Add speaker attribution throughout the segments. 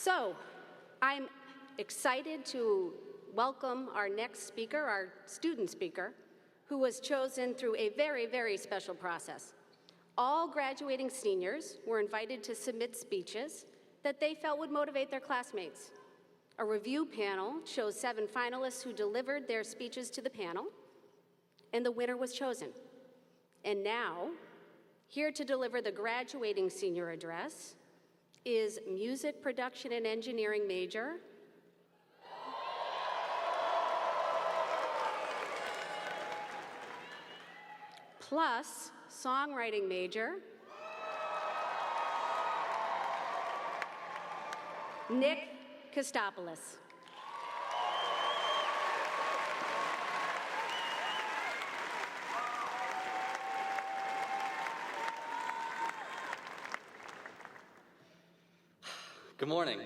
Speaker 1: So, I'm excited to welcome our next speaker, our student speaker, who was chosen through a very, very special process. All graduating seniors were invited to submit speeches that they felt would motivate their classmates. A review panel chose 7 finalists who delivered their speeches to the panel, and the winner was chosen. And now, here to deliver the graduating senior address is music production and engineering major, plus songwriting major, Nick Kitsopoulos.
Speaker 2: Good morning.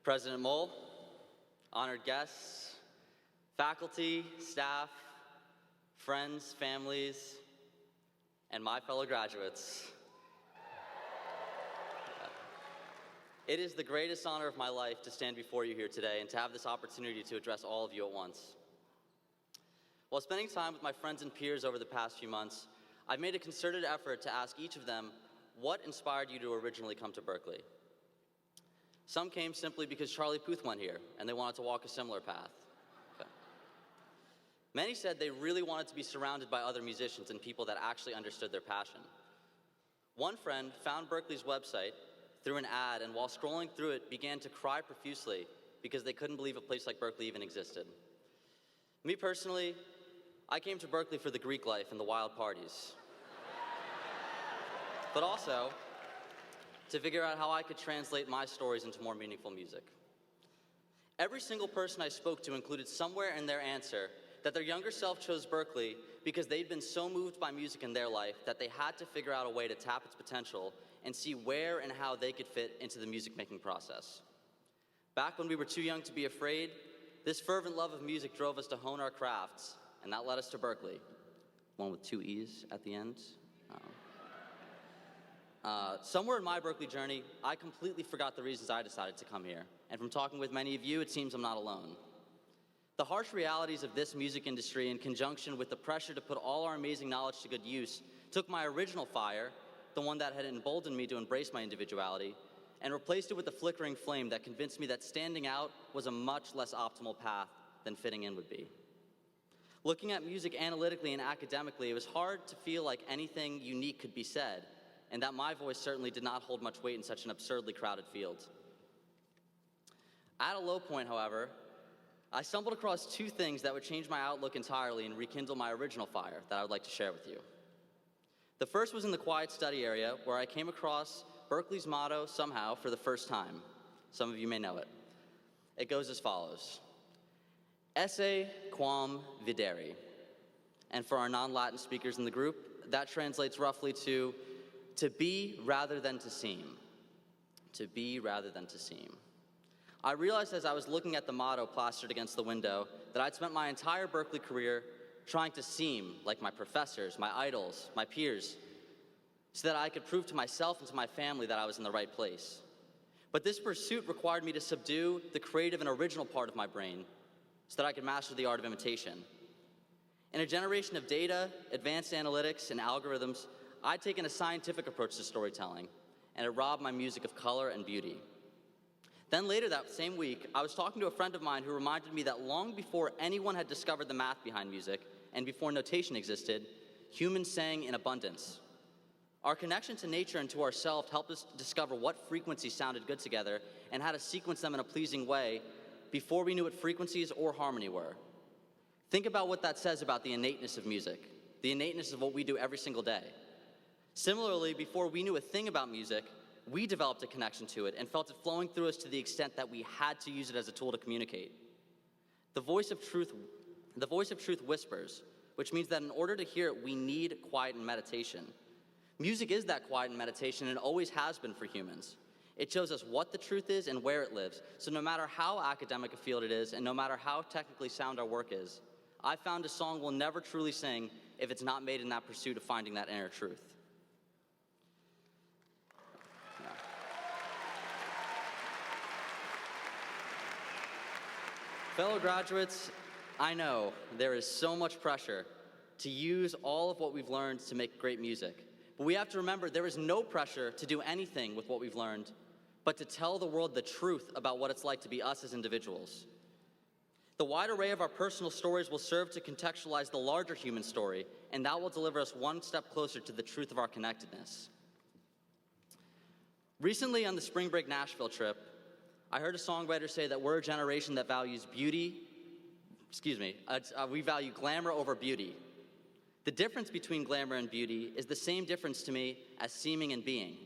Speaker 2: President Moll, honored guests, faculty, staff, friends, families, and my fellow graduates. It is the greatest honor of my life to stand before you here today and to have this opportunity to address all of you at once. While spending time with my friends and peers over the past few months, I've made a concerted effort to ask each of them what inspired you to originally come to Berklee. Some came simply because Charlie Puth went here and they wanted to walk a similar path. Okay. Many said they really wanted to be surrounded by other musicians and people that actually understood their passion. One friend found Berklee's website through an ad, and while scrolling through it, began to cry profusely because they couldn't believe a place like Berklee even existed. Me personally, I came to Berklee for the Greek life and the wild parties, but also to figure out how I could translate my stories into more meaningful music. Every single person I spoke to included somewhere in their answer that their younger self chose Berklee because they'd been so moved by music in their life that they had to figure out a way to tap its potential and see where and how they could fit into the music-making process. Back when we were too young to be afraid, this fervent love of music drove us to hone our crafts, and that led us to Berklee. One with 2 E's at the end. Somewhere in my Berklee journey, I completely forgot the reasons I decided to come here. And from talking with many of you, it seems I'm not alone. The harsh realities of this music industry, in conjunction with the pressure to put all our amazing knowledge to good use, took my original fire, the one that had emboldened me to embrace my individuality, and replaced it with a flickering flame that convinced me that standing out was a much less optimal path than fitting in would be. Looking at music analytically and academically, it was hard to feel like anything unique could be said, and that my voice certainly did not hold much weight in such an absurdly crowded field. At a low point, however, I stumbled across 2 things that would change my outlook entirely and rekindle my original fire that I would like to share with you. The first was in the quiet study area, where I came across Berklee's motto somehow for the first time. Some of you may know it. It goes as follows: Esse quam videri. And for our non-Latin speakers in the group, that translates roughly to be rather than to seem. To be rather than to seem. I realized as I was looking at the motto plastered against the window that I'd spent my entire Berklee career trying to seem like my professors, my idols, my peers, so that I could prove to myself and to my family that I was in the right place. But this pursuit required me to subdue the creative and original part of my brain so that I could master the art of imitation. In a generation of data, advanced analytics, and algorithms, I'd taken a scientific approach to storytelling, and it robbed my music of color and beauty. Then later that same week, I was talking to a friend of mine who reminded me that long before anyone had discovered the math behind music, and before notation existed, humans sang in abundance. Our connection to nature and to ourselves helped us discover what frequencies sounded good together and how to sequence them in a pleasing way before we knew what frequencies or harmony were. Think about what that says about the innateness of music, the innateness of what we do every single day. Similarly, before we knew a thing about music, we developed a connection to it and felt it flowing through us to the extent that we had to use it as a tool to communicate. The voice of truth whispers, which means that in order to hear it, we need quiet and meditation. Music is that quiet and meditation, and always has been for humans. It shows us what the truth is and where it lives. So no matter how academic a field it is, and no matter how technically sound our work is, I found a song will never truly sing if it's not made in that pursuit of finding that inner truth. Fellow graduates, I know there is so much pressure to use all of what we've learned to make great music. But we have to remember there is no pressure to do anything with what we've learned, but to tell the world the truth about what it's like to be us as individuals. The wide array of our personal stories will serve to contextualize the larger human story, and that will deliver us one step closer to the truth of our connectedness. Recently on the spring break Nashville trip, I heard a songwriter say that we're a generation that values we value glamour over beauty. The difference between glamour and beauty is the same difference to me as seeming and being.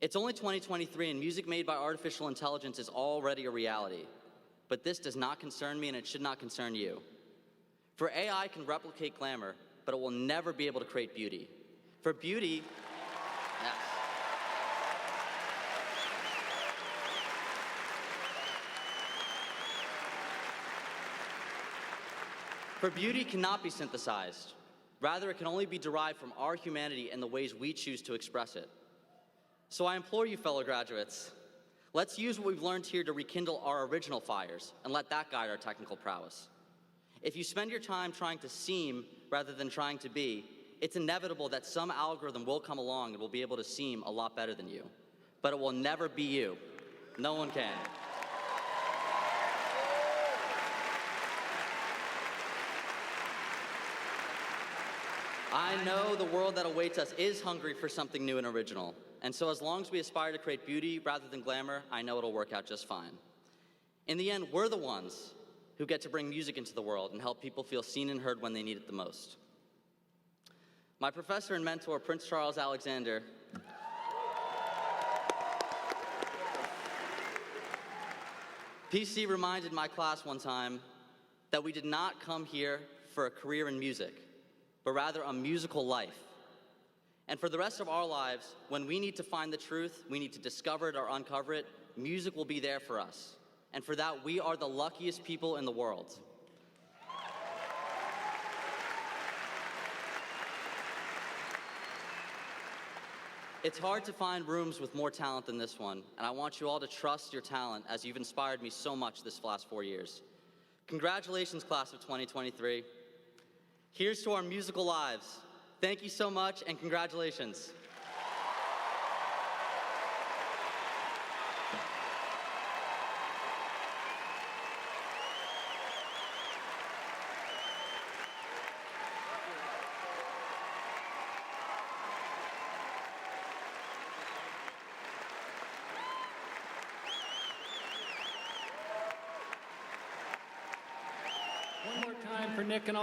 Speaker 2: It's only 2023 and music made by artificial intelligence is already a reality. But this does not concern me and it should not concern you. For AI can replicate glamour, but it will never be able to create beauty. For beauty, yes. For beauty cannot be synthesized. Rather, it can only be derived from our humanity and the ways we choose to express it. So I implore you, fellow graduates, let's use what we've learned here to rekindle our original fires and let that guide our technical prowess. If you spend your time trying to seem rather than trying to be, it's inevitable that some algorithm will come along and will be able to seem a lot better than you. But it will never be you. No one can. I know the world that awaits us is hungry for something new and original. And so as long as we aspire to create beauty rather than glamour, I know it'll work out just fine. In the end, we're the ones who get to bring music into the world and help people feel seen and heard when they need it the most. My professor and mentor, Prince Charles Alexander, PC reminded my class one time that we did not come here for a career in music, but rather a musical life. And for the rest of our lives, when we need to find the truth, we need to discover it or uncover it, music will be there for us. And for that, we are the luckiest people in the world. It's hard to find rooms with more talent than this one, and I want you all to trust your talent as you've inspired me so much this last 4 years. Congratulations, class of 2023. Here's to our musical lives. Thank you so much, and congratulations.
Speaker 3: One more time for Nick and all.